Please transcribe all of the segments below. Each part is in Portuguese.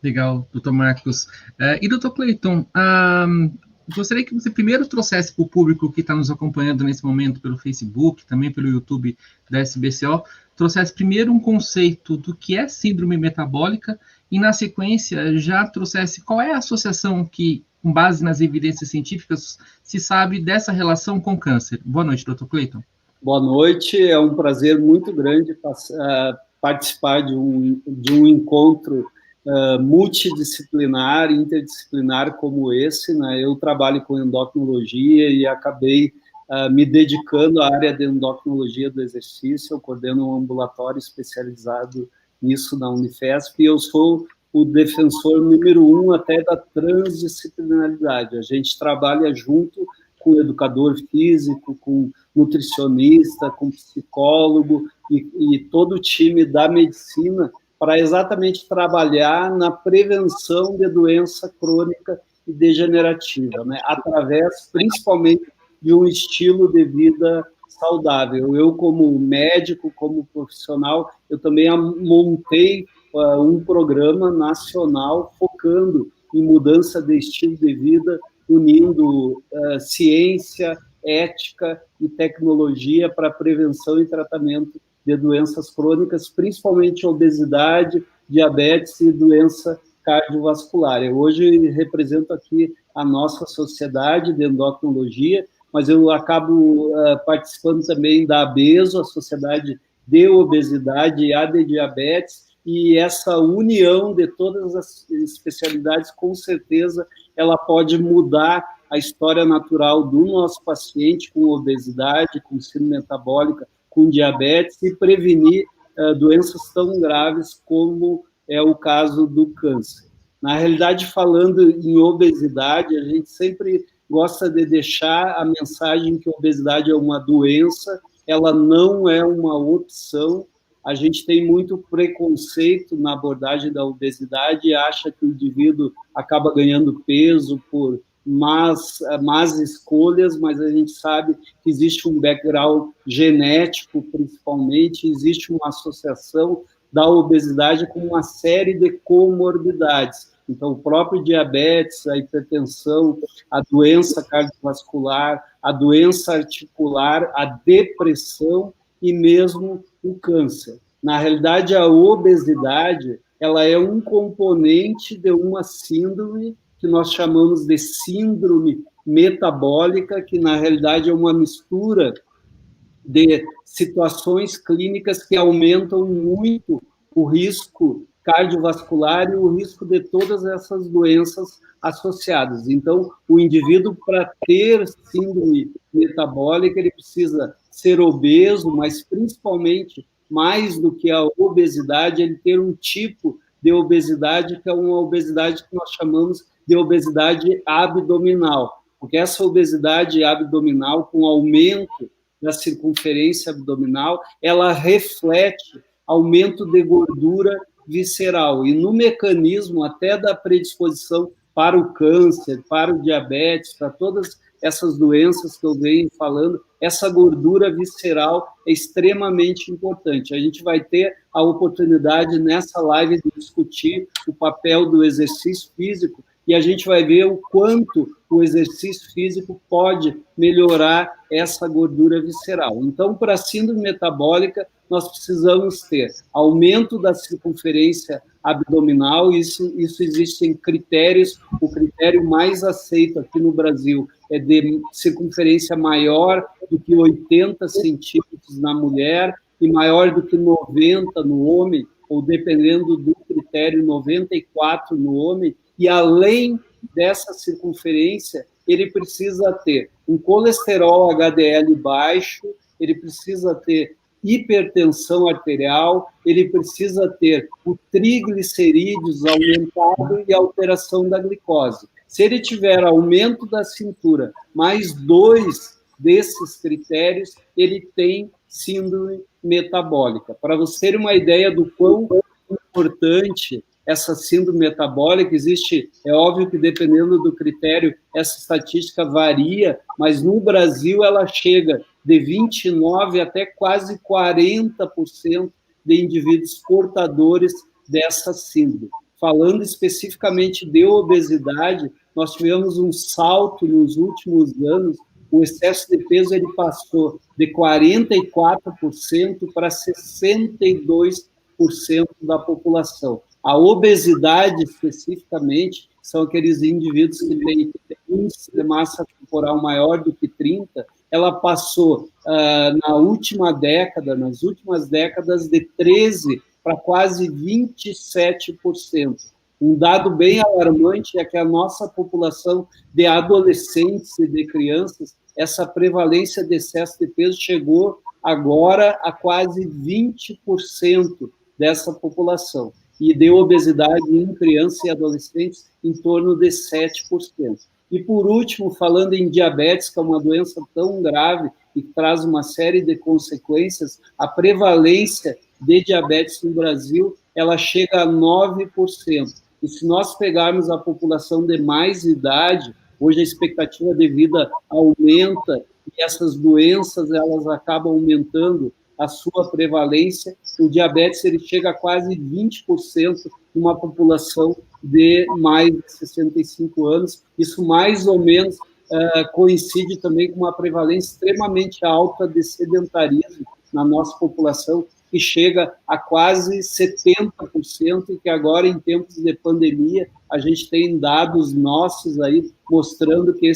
Legal, doutor Marcos. E doutor Cleiton, gostaria que você primeiro trouxesse para o público que está nos acompanhando nesse momento pelo Facebook, também pelo YouTube da SBCO, trouxesse primeiro um conceito do que é síndrome metabólica e, na sequência, já trouxesse qual é a associação que, com base nas evidências científicas, se sabe dessa relação com câncer. Boa noite, doutor Cleiton. Boa noite, é um prazer muito grande participar de um encontro multidisciplinar, interdisciplinar como esse, né? Eu trabalho com endocrinologia e acabei me dedicando à área de endocrinologia do exercício. Eu coordeno um ambulatório especializado nisso na Unifesp e eu sou o defensor número 1 até da transdisciplinaridade. A gente trabalha junto com educador físico, com nutricionista, com psicólogo e todo o time da medicina para exatamente trabalhar na prevenção de doença crônica e degenerativa, né? Através, principalmente, de um estilo de vida saudável. Eu, como médico, como profissional, eu também montei um programa nacional focando em mudança de estilo de vida, unindo ciência, ética e tecnologia para prevenção e tratamento de doenças crônicas, principalmente obesidade, diabetes e doença cardiovascular. Eu hoje represento aqui a nossa sociedade de endocrinologia, mas eu acabo participando também da ABESO, a Sociedade de Obesidade e a de Diabetes, e essa união de todas as especialidades, com certeza, ela pode mudar a história natural do nosso paciente com obesidade, com síndrome metabólica, com diabetes e prevenir doenças tão graves como é o caso do câncer. Na realidade, falando em obesidade, a gente sempre gosta de deixar a mensagem que a obesidade é uma doença, ela não é uma opção. A gente tem muito preconceito na abordagem da obesidade e acha que o indivíduo acaba ganhando peso por más escolhas, mas a gente sabe que existe um background genético, principalmente, existe uma associação da obesidade com uma série de comorbidades. Então, o próprio diabetes, a hipertensão, a doença cardiovascular, a doença articular, a depressão e mesmo o câncer. Na realidade, a obesidade, ela é um componente de uma síndrome que nós chamamos de síndrome metabólica, que na realidade é uma mistura de situações clínicas que aumentam muito o risco cardiovascular e o risco de todas essas doenças associadas. Então, o indivíduo, para ter síndrome metabólica, ele precisa ser obeso, mas principalmente, mais do que a obesidade, ele ter um tipo de obesidade que é uma obesidade que nós chamamos de obesidade abdominal, porque essa obesidade abdominal, com aumento da circunferência abdominal, ela reflete aumento de gordura visceral. E no mecanismo até da predisposição para o câncer, para o diabetes, para todas essas doenças que eu venho falando, essa gordura visceral é extremamente importante. A gente vai ter a oportunidade nessa live de discutir o papel do exercício físico e a gente vai ver o quanto o exercício físico pode melhorar essa gordura visceral. Então, para a síndrome metabólica, nós precisamos ter aumento da circunferência abdominal, isso existem critérios, o critério mais aceito aqui no Brasil é de circunferência maior do que 80 centímetros na mulher e maior do que 90 no homem, ou dependendo do critério, 94 no homem, e além dessa circunferência, ele precisa ter um colesterol HDL baixo, ele precisa ter hipertensão arterial, ele precisa ter o triglicerídeos aumentado e alteração da glicose. Se ele tiver aumento da cintura, mais 2 desses critérios, ele tem síndrome metabólica. Para você ter uma ideia do quão importante essa síndrome metabólica existe, é óbvio que dependendo do critério, essa estatística varia, mas no Brasil ela chega de 29% até quase 40% de indivíduos portadores dessa síndrome. falando especificamente de obesidade, nós tivemos um salto nos últimos anos. O excesso de peso ele passou de 44% para 62% da população. A obesidade, especificamente, são aqueles indivíduos que têm índice de massa corporal maior do que 30, ela passou, nas últimas décadas, de 13% para quase 27%. Um dado bem alarmante é que a nossa população de adolescentes e de crianças, essa prevalência de excesso de peso chegou agora a quase 20% dessa população. E de obesidade em crianças e adolescentes em torno de 7%. E, por último, falando em diabetes, que é uma doença tão grave e que traz uma série de consequências, a prevalência de diabetes no Brasil, ela chega a 9%. E se nós pegarmos a população de mais idade, hoje a expectativa de vida aumenta e essas doenças elas acabam aumentando a sua prevalência. O diabetes ele chega a quase 20% numa população de mais de 65 anos. Isso mais ou menos coincide também com uma prevalência extremamente alta de sedentarismo na nossa população, que chega a quase 70%, e que agora, em tempos de pandemia, a gente tem dados nossos aí mostrando que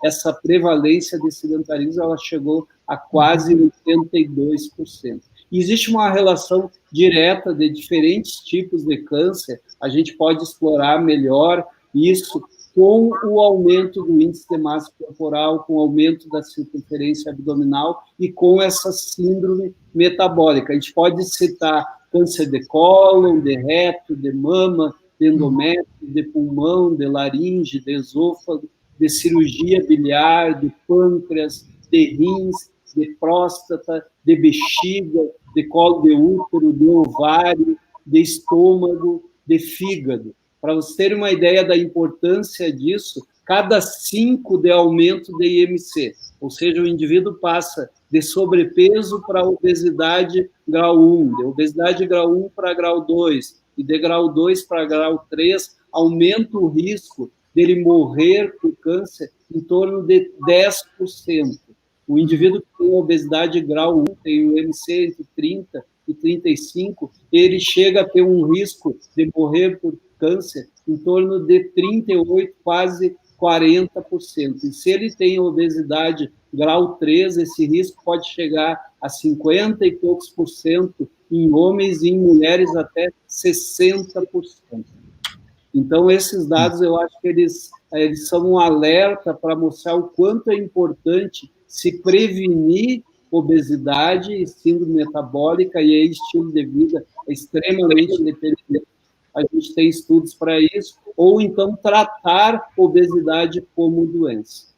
essa prevalência de sedentarismo ela chegou a quase 82%. E existe uma relação direta de diferentes tipos de câncer, a gente pode explorar melhor isso com o aumento do índice de massa corporal, com o aumento da circunferência abdominal e com essa síndrome metabólica. A gente pode citar câncer de cólon, de reto, de mama, de endométrio, de pulmão, de laringe, de esôfago, de cirurgia biliar, de pâncreas, de rins, de próstata, de bexiga, de colo de útero, de ovário, de estômago, de fígado. Para vocês terem uma ideia da importância disso, cada 5 de aumento de IMC, ou seja, o indivíduo passa de sobrepeso para obesidade grau 1, de obesidade grau 1 para grau 2, e de grau 2 para grau 3, aumenta o risco dele morrer por câncer em torno de 10%. O indivíduo que tem obesidade grau 1, tem o IMC entre 30 e 35, ele chega a ter um risco de morrer por câncer em torno de 38%, quase 40%. E se ele tem obesidade grau 3, esse risco pode chegar a 50 e poucos por cento em homens e em mulheres até 60%. Então, esses dados, eu acho que eles são um alerta para mostrar o quanto é importante se prevenir obesidade e síndrome metabólica, e aí estilo de vida é extremamente determinante. A gente tem estudos para isso, ou então tratar obesidade como doença.